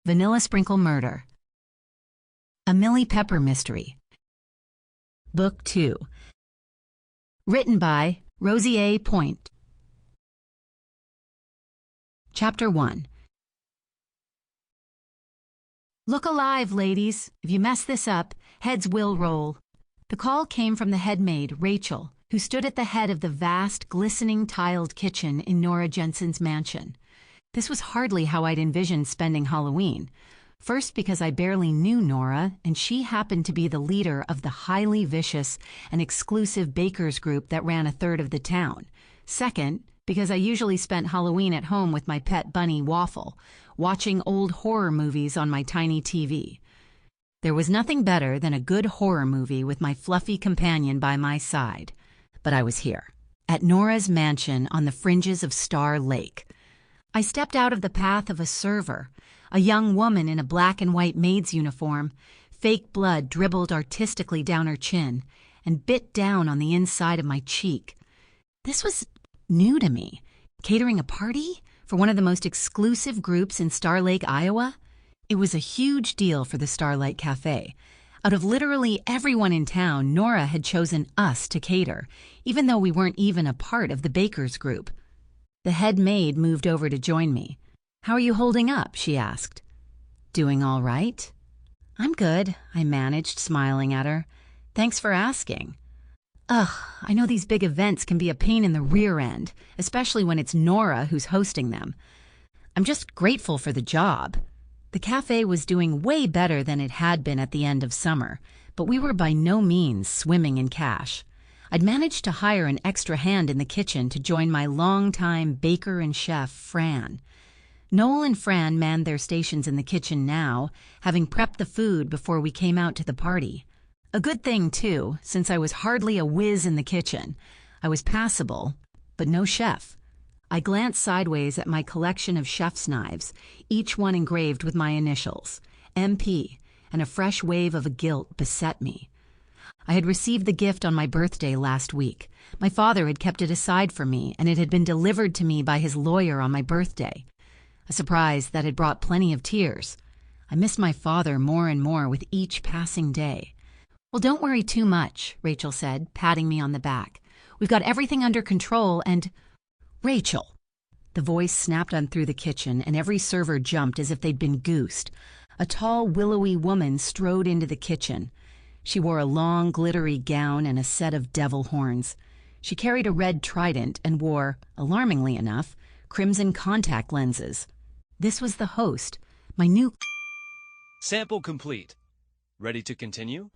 Vanilla Sprinkle Murder. A Millie Pepper Mystery. Book 2. Written by Rosie A. Point. Chapter 1. Look alive, ladies. If you mess this up, heads will roll. The call came from the head maid, Rachel, who stood at the head of the vast, glistening tiled kitchen in Nora Jensen's mansion. This was hardly how I'd envisioned spending Halloween. First, because I barely knew Nora, and she happened to be the leader of the highly vicious and exclusive bakers group that ran a third of the town. Second, because I usually spent Halloween at home with my pet bunny Waffle, watching old horror movies on my tiny TV. There was nothing better than a good horror movie with my fluffy companion by my side. But I was here, at Nora's mansion on the fringes of Star Lake. I stepped out of the path of a server, a young woman in a black and white maid's uniform. Fake blood dribbled artistically down her chin and bit down on the inside of my cheek. This was new to me. Catering a party for one of the most exclusive groups in Star Lake, Iowa? It was a huge deal for the Starlight Cafe. Out of literally everyone in town, Nora had chosen us to cater, even though we weren't even a part of the bakers group. The head maid moved over to join me. "How are you holding up?" she asked. "Doing all right?" "I'm good," I managed, smiling at her. "Thanks for asking." Ugh, I know these big events can be a pain in the rear end, especially when it's Nora who's hosting them. I'm just grateful for the job. The cafe was doing way better than it had been at the end of summer, but we were by no means swimming in cash. I'd managed to hire an extra hand in the kitchen to join my longtime baker and chef, Fran. Noel and Fran manned their stations in the kitchen now, having prepped the food before we came out to the party. A good thing, too, since I was hardly a whiz in the kitchen. I was passable, but no chef. I glanced sideways at my collection of chef's knives, each one engraved with my initials, MP, and a fresh wave of guilt beset me. I had received the gift on my birthday last week. My father had kept it aside for me, and it had been delivered to me by his lawyer on my birthday. A surprise that had brought plenty of tears. I missed my father more and more with each passing day. "Well, don't worry too much," Rachel said, patting me on the back. "We've got everything under control and—" "Rachel!" The voice snapped on through the kitchen, and every server jumped as if they'd been goosed. A tall, willowy woman strode into the kitchen. She wore a long, glittery gown and a set of devil horns. She carried a red trident and wore, alarmingly enough, crimson contact lenses. This was the host, my new... Sample complete. Ready to continue?